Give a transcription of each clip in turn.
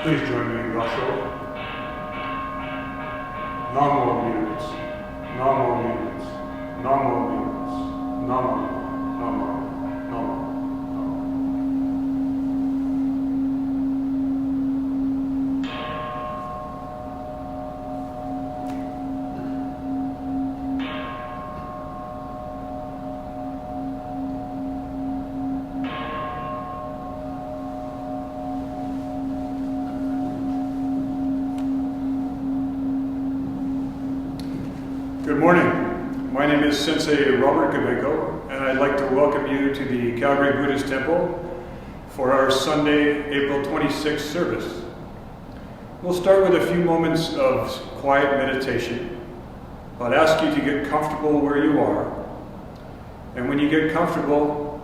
Please join me in Gasho. Namo mutants, Namo mutants, Namo mutants, Namo, Namo, Namo. Good morning. My name is Sensei Robert Gubenco, and I'd like to welcome you to the Calgary Buddhist Temple for our Sunday, April 26th service. We'll start with a few moments of quiet meditation. I'd ask you to get comfortable where you are. And when you get comfortable,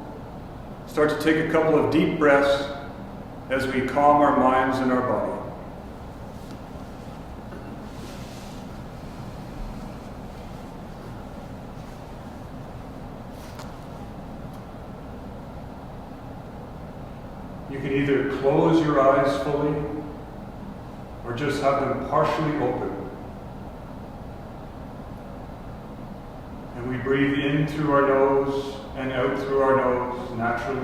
start to take a couple of deep breaths as we calm our minds and our body. You can either close your eyes fully or just have them partially open. And we breathe in through our nose and out through our nose naturally.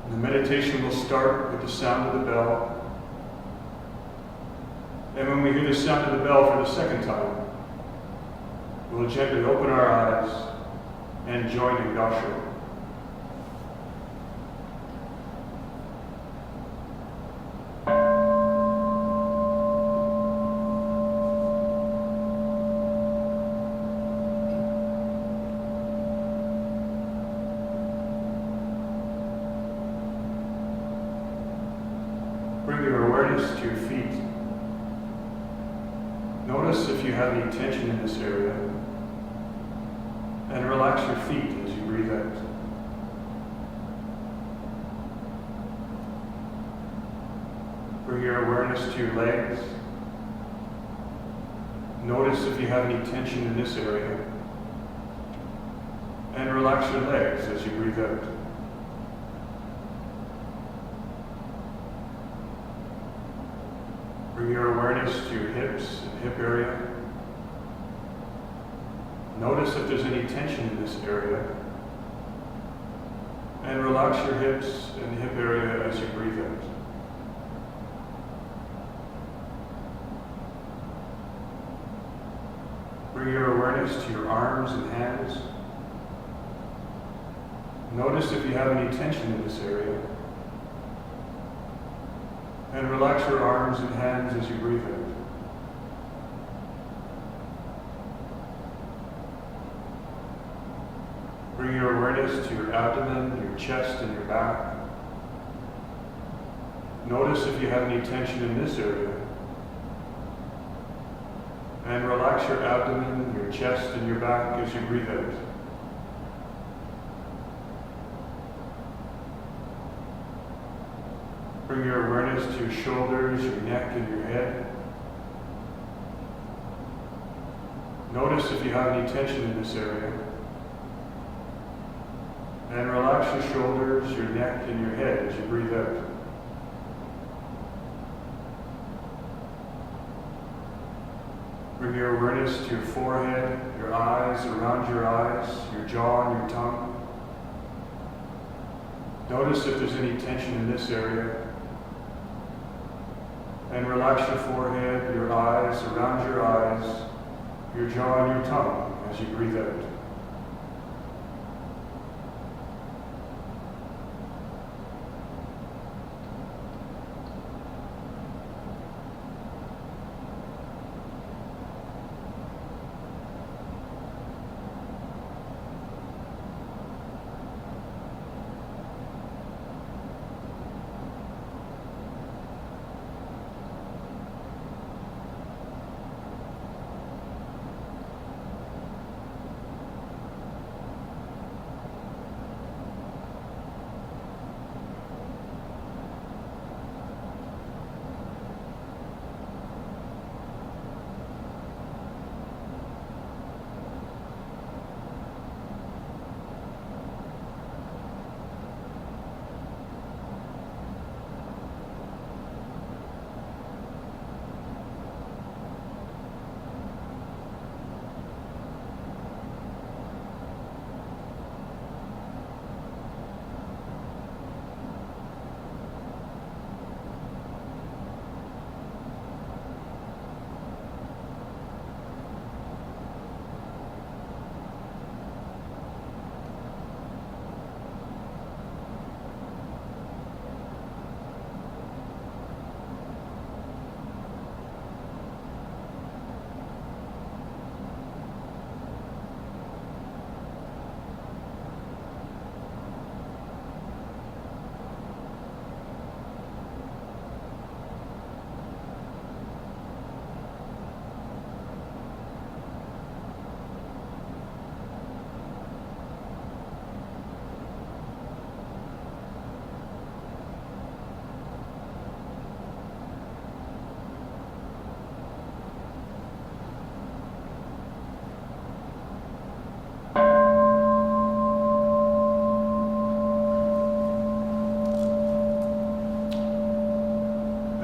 And the meditation will start with the sound of the bell. And when we hear the sound of the bell for the second time, we'll gently open our eyes and join in Gasho. Bring your awareness to your feet. Notice if you have any tension in this area, and relax your feet as you breathe out. Bring your awareness to your legs. Notice if you have any tension in this area, and relax your legs as you breathe out. Bring your awareness to your hips and hip area. Notice if there's any tension in this area. And relax your hips and hip area as you breathe out. Bring your awareness to your arms and hands. Notice if you have any tension in this area. And relax your arms and hands as you breathe out. Bring your awareness to your abdomen, your chest, and your back. Notice if you have any tension in this area. And relax your abdomen, your chest, and your back as you breathe out. Bring your awareness to your shoulders, your neck, and your head. Notice if you have any tension in this area. And relax your shoulders, your neck, and your head as you breathe out. Bring your awareness to your forehead, your eyes, around your eyes, your jaw, and your tongue. Notice if there's any tension in this area. And relax your forehead, your eyes, around your eyes, your jaw, and your tongue as you breathe out.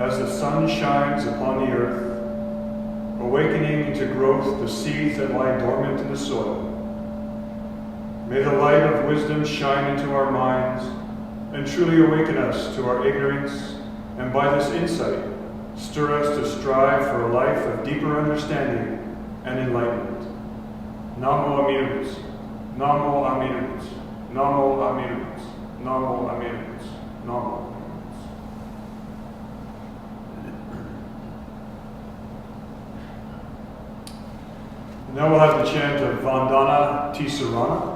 as the sun shines upon the earth, awakening into growth the seeds that lie dormant in the soil. May the light of wisdom shine into our minds and truly awaken us to our ignorance, and by this insight, stir us to strive for a life of deeper understanding and enlightenment. Namo Amida Butsu, Namo Amida Butsu, Namo Amida Butsu, Namo Amida Butsu, Namo. Now we'll have the chant of Vandana Tisarana.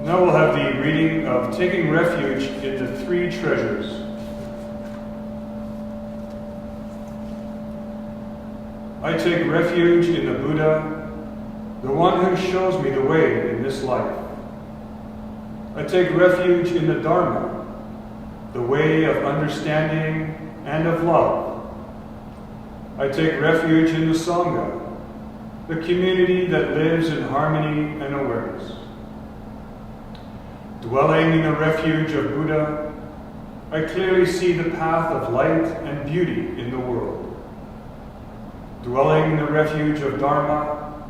Now we'll have the reading of Taking Refuge in the Three Treasures. I take refuge in the Buddha, the one who shows me the way in this life. I take refuge in the Dharma, the way of understanding and of love. I take refuge in the Sangha, the community that lives in harmony and awareness. Dwelling in the refuge of Buddha, I clearly see the path of light and beauty in the world. Dwelling in the refuge of Dharma,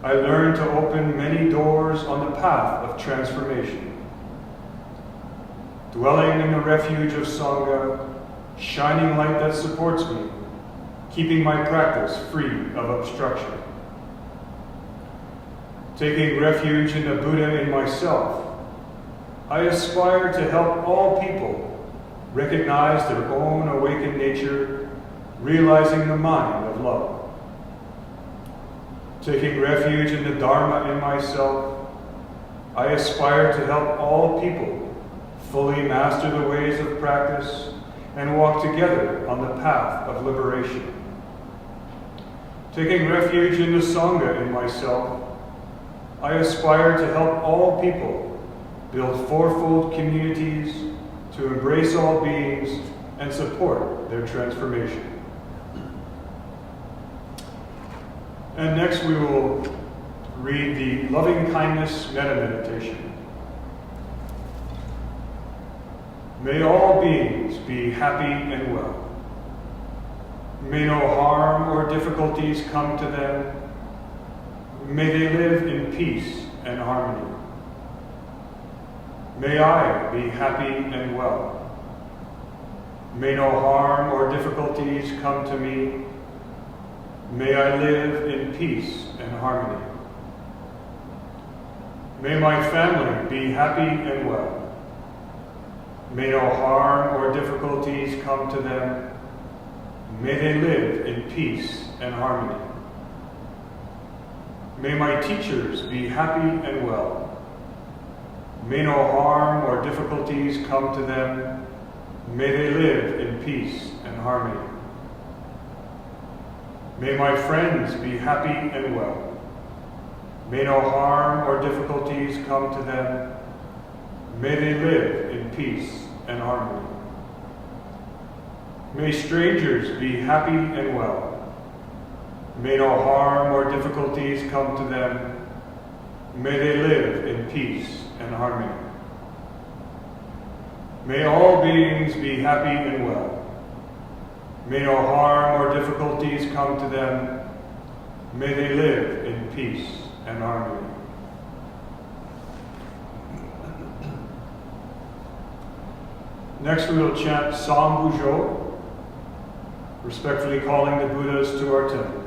I learn to open many doors on the path of transformation. Dwelling in the refuge of Sangha, shining light that supports me, keeping my practice free of obstruction. Taking refuge in the Buddha in myself, I aspire to help all people recognize their own awakened nature, realizing the mind of love. Taking refuge in the Dharma in myself, I aspire to help all people fully master the ways of practice and walk together on the path of liberation. Taking refuge in the Sangha in myself, I aspire to help all people build fourfold communities to embrace all beings and support their transformation. And next we will read the Loving Kindness Metta Meditation. May all beings be happy and well. May no harm or difficulties come to them. May they live in peace and harmony. May I be happy and well. May no harm or difficulties come to me. May I live in peace and harmony. May my family be happy and well. May no harm or difficulties come to them. May they live in peace and harmony. May my teachers be happy and well. May no harm or difficulties come to them. May they live in peace and harmony. May my friends be happy and well. May no harm or difficulties come to them. May they live in peace and harmony. May strangers be happy and well. May no harm or difficulties come to them. May they live in peace and harmony. May all beings be happy and well. May no harm or difficulties come to them. May they live in peace and harmony. Next we will chant Psalm Bujo, respectfully calling the Buddhas to our temple.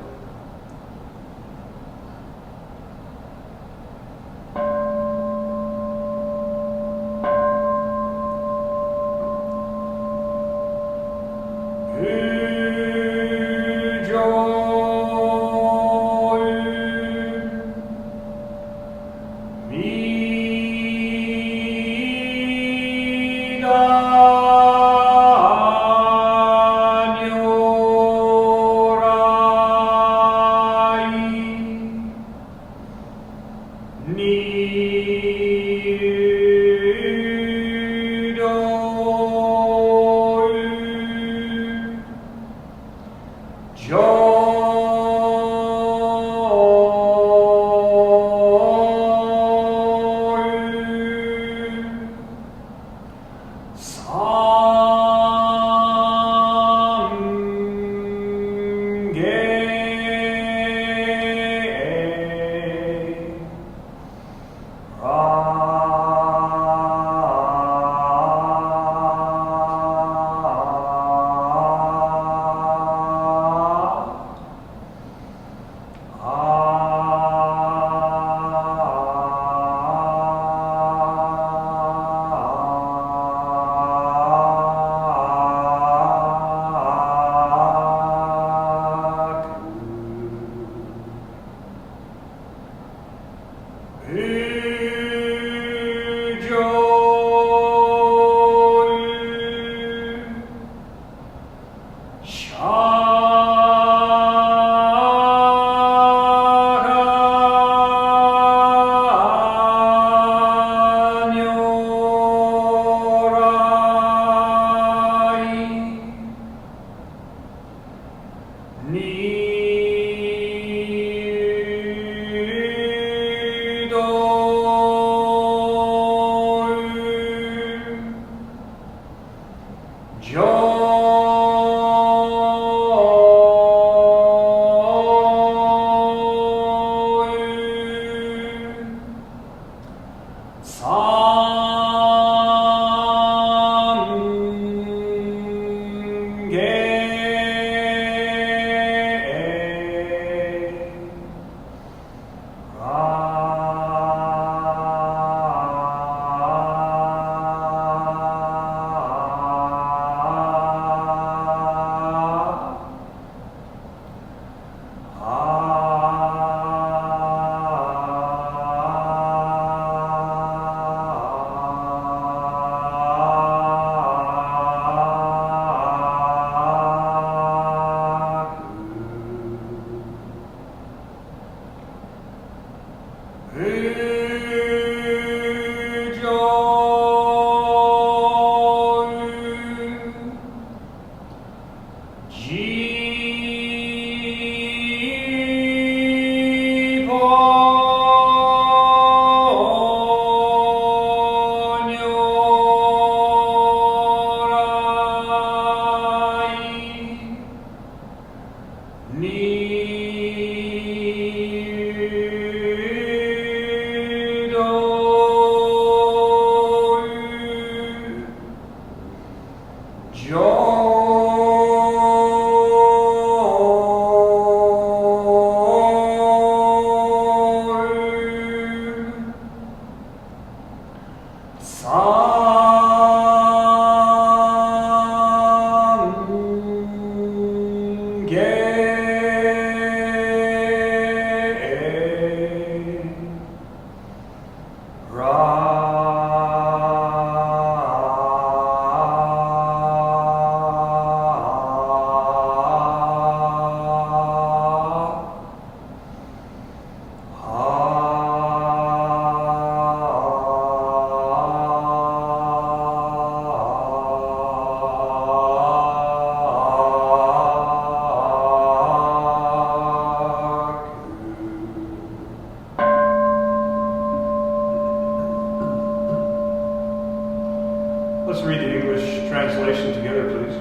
translation together, please.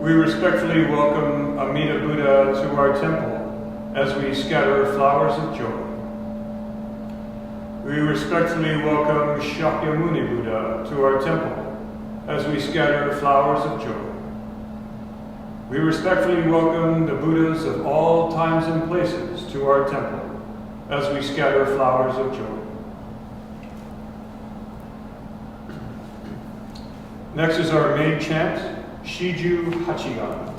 We respectfully welcome Amida Buddha to our temple as we scatter flowers of joy. We respectfully welcome Shakyamuni Buddha to our temple as we scatter flowers of joy. We respectfully welcome the Buddhas of all times and places to our temple as we scatter flowers of joy. Next is our main chant, Shiju Hachigan.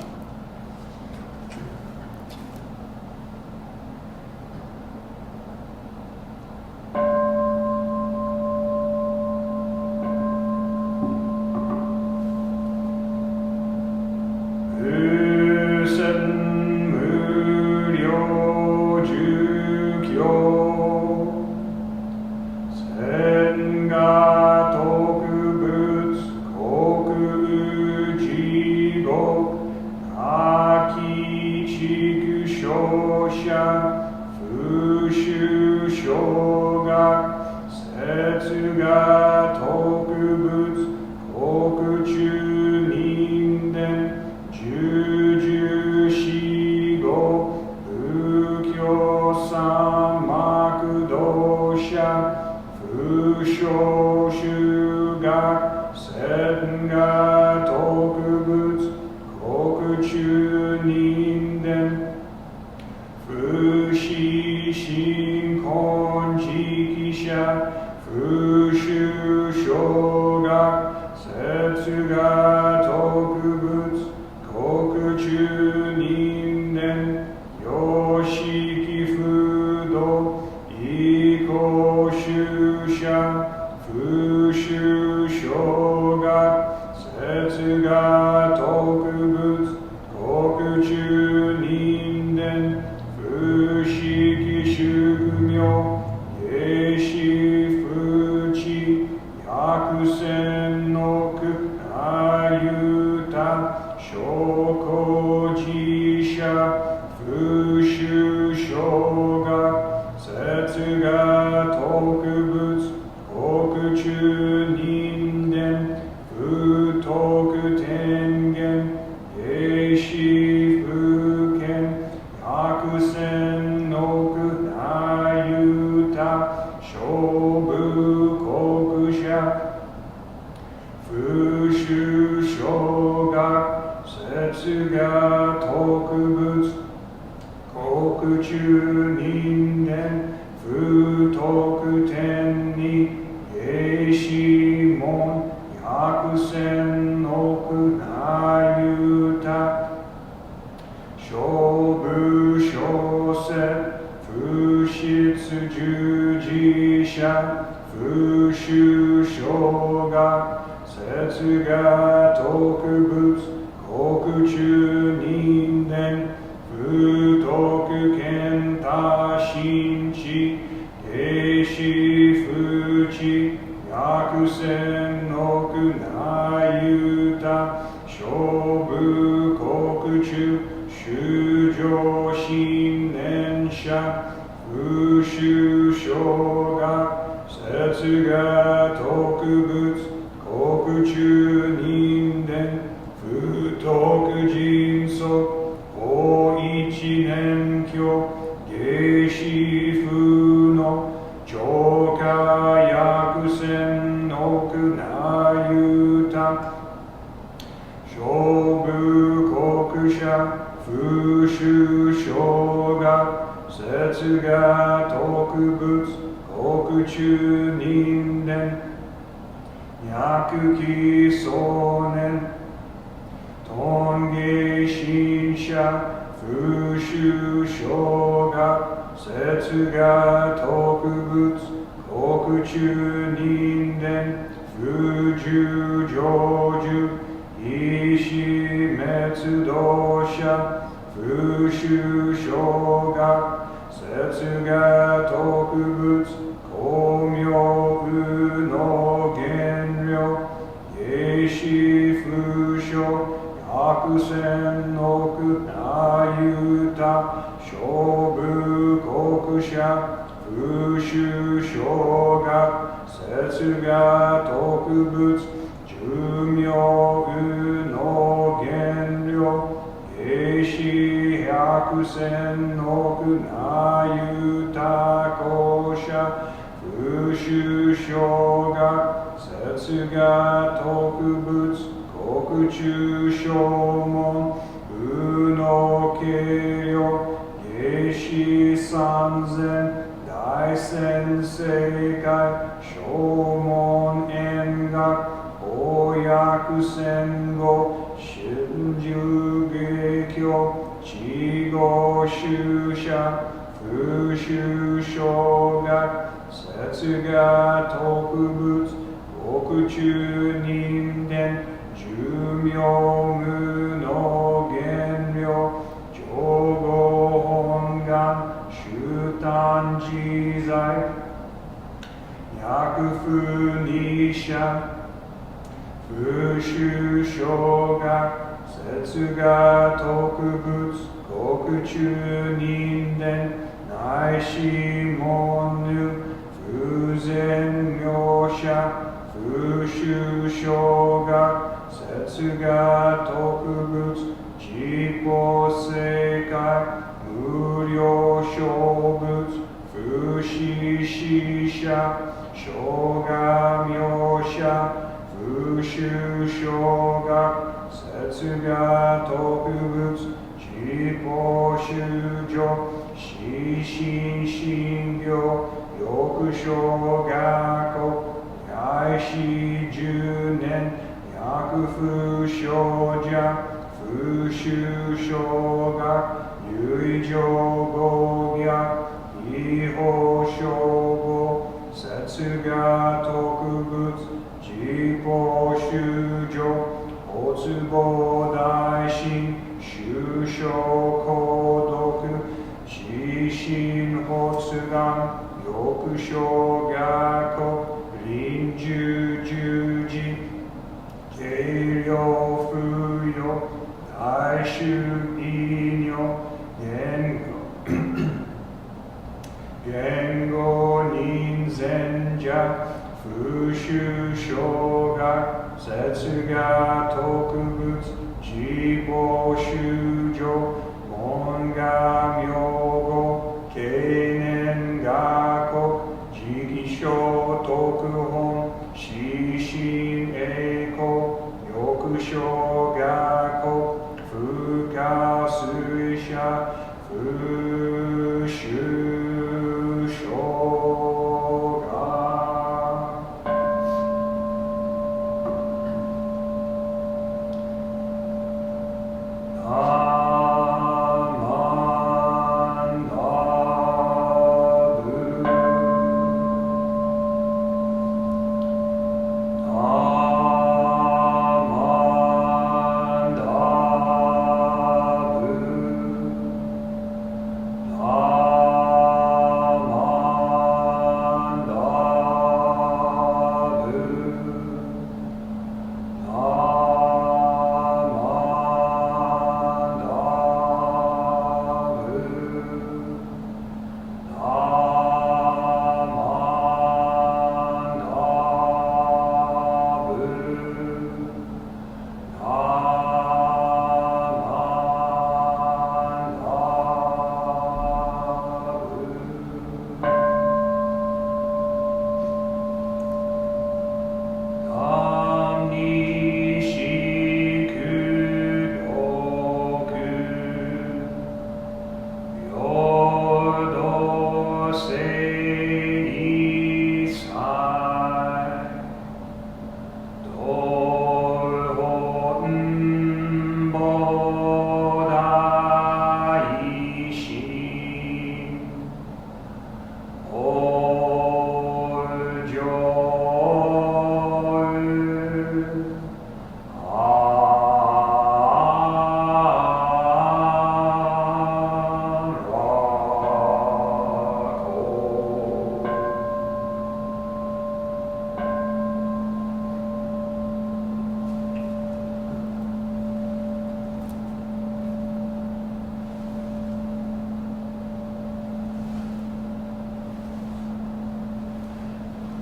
妙有の原料下子百千億なゆたこしゃ不修正が節が特物国中小門無の計量下子三千大先生会小門縁学公約戦後真珠下教地合修者不修正学節が特物国中人伝寿命無の原料上後本願集端自在薬不二者不修正学節が特物国中人伝内視門ぬ不全妙者不修正学節が特物自己世界無量小物不死死者生が妙者不修正学節が特物自己修正死心心行欲生学外死十年薬不生者不修正学唯上語逆違法称語節が特物自己修正発語大心修正功徳自心発願欲生学臨終十字軽量不要大衆異尿言語人前者不修正学節が特物自己修正門が名語経年学国自義書特本死心栄光欲生学国不可水者不修正学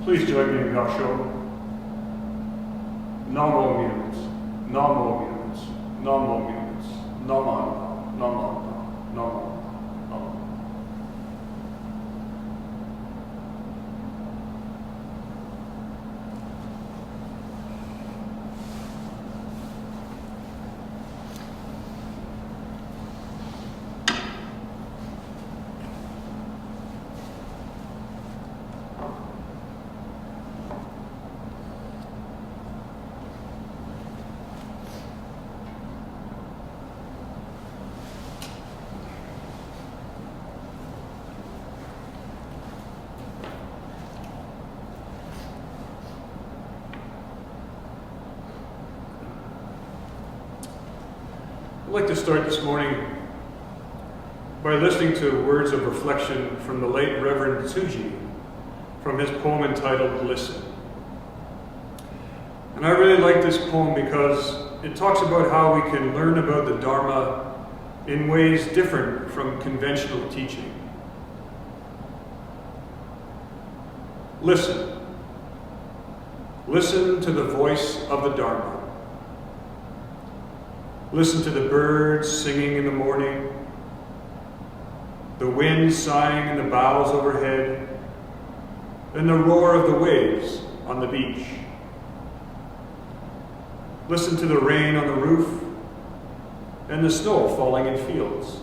Please join me in Gasho. Namo mutants, Namo mutants, Namo mutants, Namo, Namo, Namo. I'd like to start this morning by listening to words of reflection from the late Reverend Tsuji from his poem entitled Listen. And I really like this poem because it talks about how we can learn about the Dharma in ways different from conventional teaching. Listen. Listen to the voice of the Dharma. Listen to the birds singing in the morning, the wind sighing in the boughs overhead, and the roar of the waves on the beach. Listen to the rain on the roof and the snow falling in fields.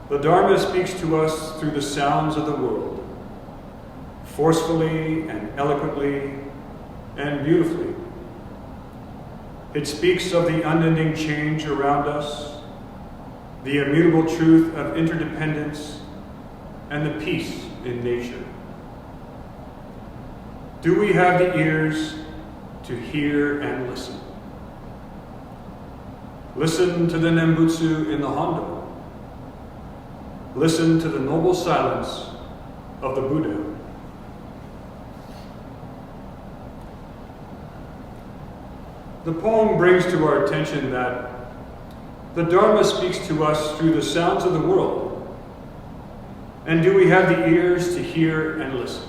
The Dharma speaks to us through the sounds of the world, forcefully and eloquently and beautifully. It speaks of the unending change around us, the immutable truth of interdependence, and the peace in nature. Do we have the ears to hear and listen? Listen to the Nembutsu in the Hondo. Listen to the noble silence of the Buddha. The poem brings to our attention that the Dharma speaks to us through the sounds of the world. And do we have the ears to hear and listen?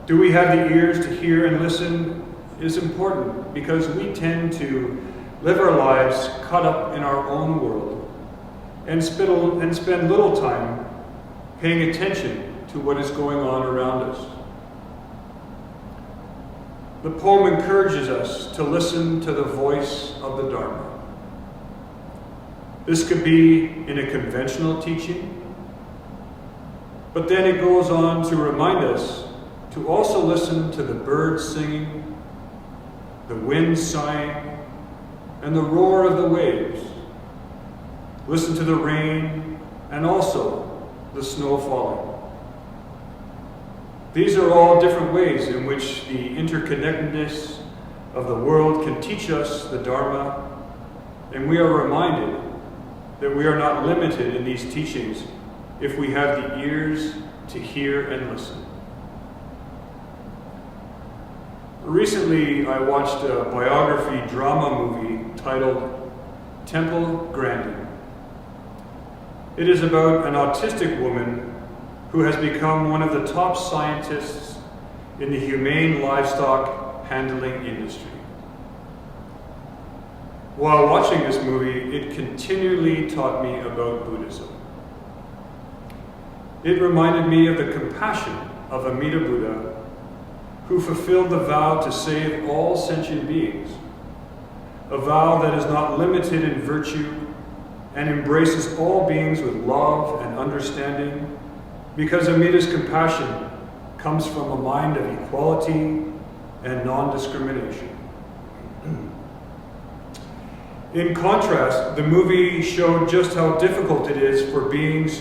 Do we have the ears to hear and listen is important because we tend to live our lives caught up in our own world and spend little time paying attention to what is going on around us. The poem encourages us to listen to the voice of the Dharma. This could be in a conventional teaching, but then it goes on to remind us to also listen to the birds singing, the wind sighing, and the roar of the waves. Listen to the rain and also the snow falling. These are all different ways in which the interconnectedness of the world can teach us the Dharma, and we are reminded that we are not limited in these teachings if we have the ears to hear and listen. Recently, I watched a biography drama movie titled Temple Grandin. It is about an autistic woman who has become one of the top scientists in the humane livestock handling industry. While watching this movie, it continually taught me about Buddhism. It reminded me of the compassion of Amida Buddha, who fulfilled the vow to save all sentient beings, a vow that is not limited in virtue and embraces all beings with love and understanding, because Amida's compassion comes from a mind of equality and non-discrimination. In contrast, the movie showed just how difficult it is for beings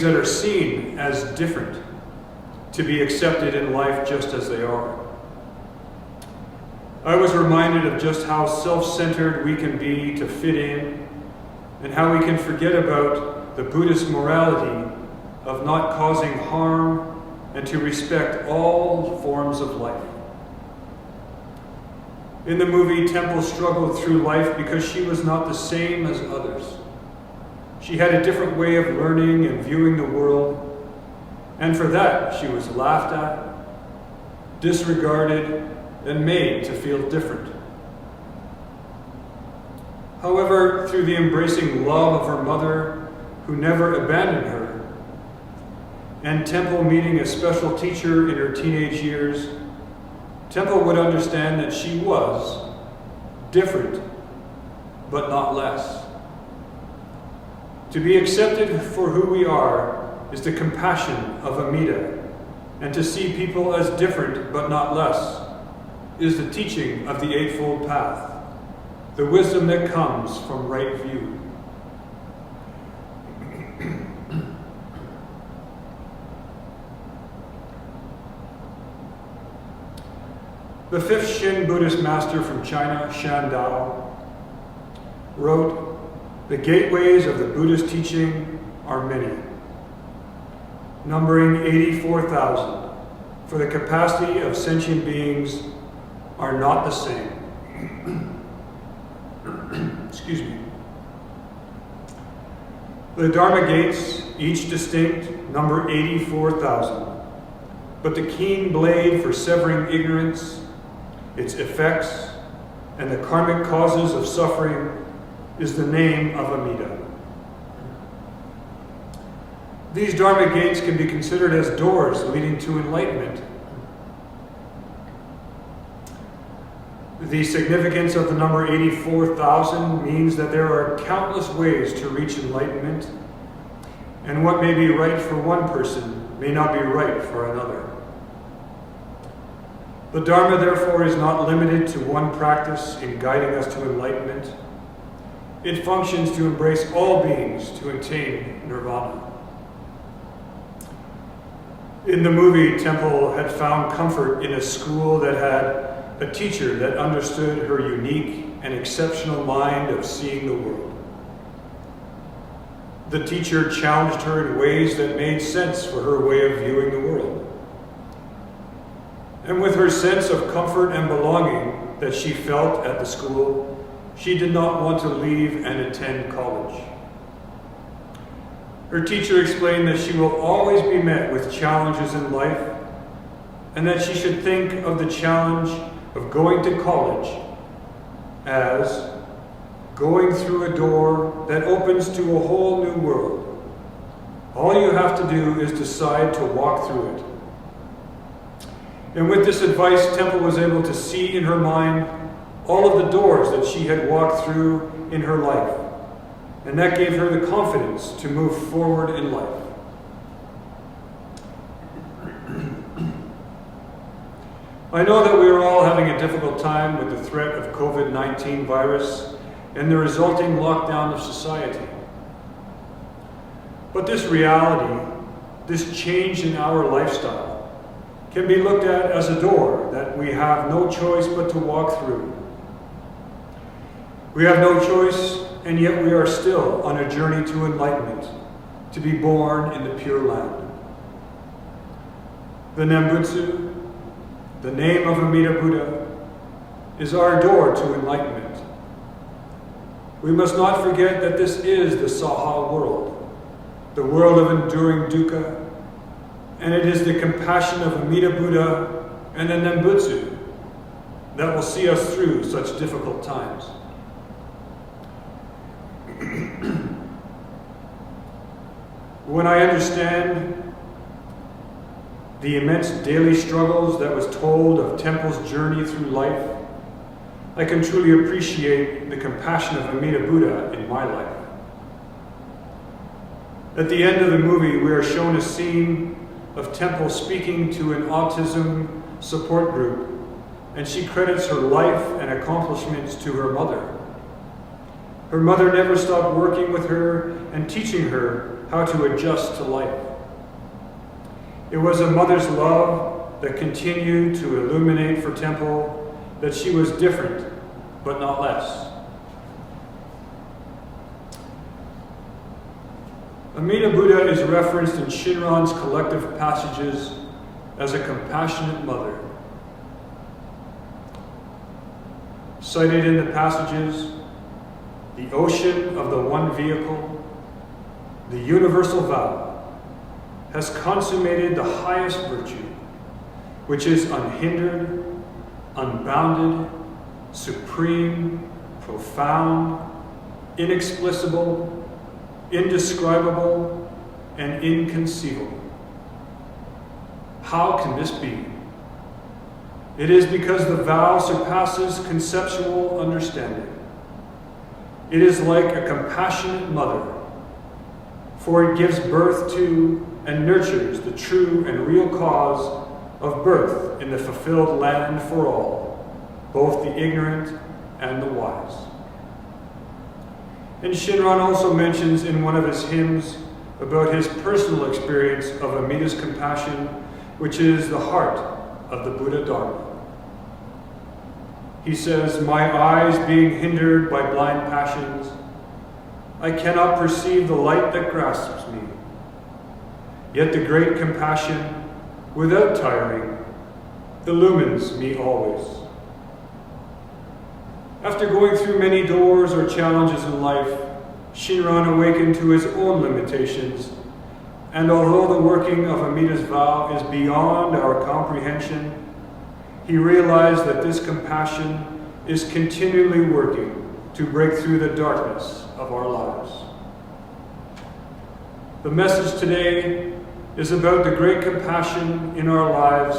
that are seen as different to be accepted in life just as they are. I was reminded of just how self-centered we can be to fit in, and how we can forget about the Buddhist morality of not causing harm and to respect all forms of life. In the movie, Temple struggled through life because she was not the same as others. She had a different way of learning and viewing the world, and for that she was laughed at, disregarded, and made to feel different. However, through the embracing love of her mother, who never abandoned her, and Temple meeting a special teacher in her teenage years, Temple would understand that she was different, but not less. To be accepted for who we are is the compassion of Amida, and to see people as different, but not less, is the teaching of the Eightfold Path, the wisdom that comes from right view. The fifth Shin Buddhist master from China, Shandao, wrote, "The gateways of the Buddhist teaching are many, numbering 84,000, for the capacity of sentient beings are not the same." Excuse me. The Dharma gates, each distinct, number 84,000, but the keen blade for severing ignorance, its effects, and the karmic causes of suffering is the name of Amida. These Dharma gates can be considered as doors leading to enlightenment. The significance of the number 84,000 means that there are countless ways to reach enlightenment, and what may be right for one person may not be right for another. The Dharma, therefore, is not limited to one practice in guiding us to enlightenment. It functions to embrace all beings to attain nirvana. In the movie, Temple had found comfort in a school that had a teacher that understood her unique and exceptional mind of seeing the world. The teacher challenged her in ways that made sense for her way of viewing the world. And with her sense of comfort and belonging that she felt at the school, she did not want to leave and attend college. Her teacher explained that she will always be met with challenges in life, and that she should think of the challenge of going to college as going through a door that opens to a whole new world. All you have to do is decide to walk through it. And with this advice, Temple was able to see in her mind all of the doors that she had walked through in her life. And that gave her the confidence to move forward in life. I know that we are all having a difficult time with the threat of COVID-19 virus and the resulting lockdown of society. But this reality, this change in our lifestyle, can be looked at as a door that we have no choice but to walk through. We have no choice, and yet we are still on a journey to enlightenment, to be born in the Pure Land. The Nembutsu, the name of Amida Buddha, is our door to enlightenment. We must not forget that this is the Saha world, the world of enduring dukkha, and it is the compassion of Amida Buddha and the Nembutsu that will see us through such difficult times. When I understand the immense daily struggles that was told of Temple's journey through life, I can truly appreciate the compassion of Amida Buddha in my life. At the end of the movie, we are shown a scene of Temple speaking to an autism support group, and she credits her life and accomplishments to her mother. Her mother never stopped working with her and teaching her how to adjust to life. It was a mother's love that continued to illuminate for Temple that she was different, but not less. Amida Buddha is referenced in Shinran's collective passages as a compassionate mother. Cited in the passages, the ocean of the one vehicle, the universal vow, has consummated the highest virtue, which is unhindered, unbounded, supreme, profound, inexplicable, indescribable, and inconceivable. How can this be? It is because the vow surpasses conceptual understanding. It is like a compassionate mother, for it gives birth to and nurtures the true and real cause of birth in the fulfilled land for all, both the ignorant and the wise. And Shinran also mentions in one of his hymns about his personal experience of Amita's compassion, which is the heart of the Buddha Dharma. He says, "My eyes being hindered by blind passions, I cannot perceive the light that grasps me. Yet the great compassion, without tiring, illumines me always." After going through many doors or challenges in life, Shinran awakened to his own limitations, and although the working of Amita's vow is beyond our comprehension, he realized that this compassion is continually working to break through the darkness of our lives. The message today is about the great compassion in our lives,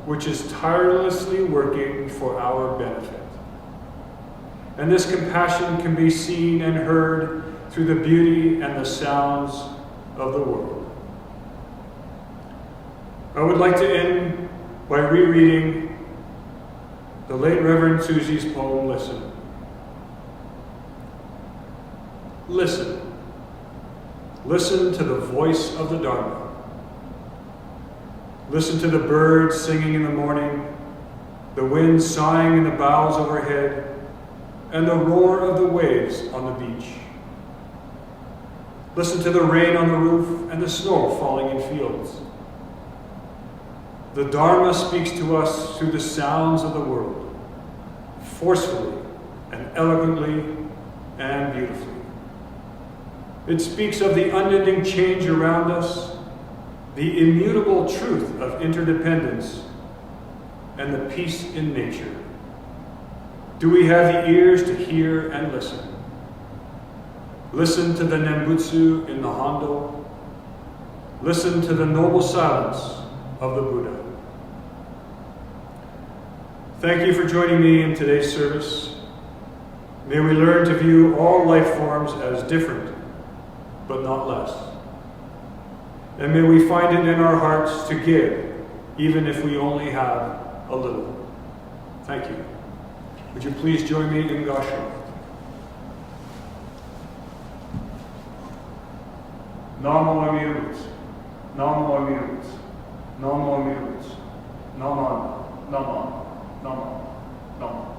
which is tirelessly working for our benefit. And this compassion can be seen and heard through the beauty and the sounds of the world. I would like to end by rereading the late Reverend Susie's poem, Listen. Listen. Listen to the voice of the Dharma. Listen to the birds singing in the morning, the wind sighing in the boughs overhead, and the roar of the waves on the beach. Listen to the rain on the roof and the snow falling in fields. The Dharma speaks to us through the sounds of the world, forcefully and eloquently and beautifully. It speaks of the unending change around us, the immutable truth of interdependence, and the peace in nature. Do we have the ears to hear and listen? Listen to the Nembutsu in the Hondo. Listen to the noble silence of the Buddha. Thank you for joining me in today's service. May we learn to view all life forms as different, but not less. And may we find it in our hearts to give, even if we only have a little. Thank you. Would you please join me in Gassho? Namo Amida Butsu. Namo Amida Butsu. Namo Amida Butsu. Namo. Namo. Namo. Namo.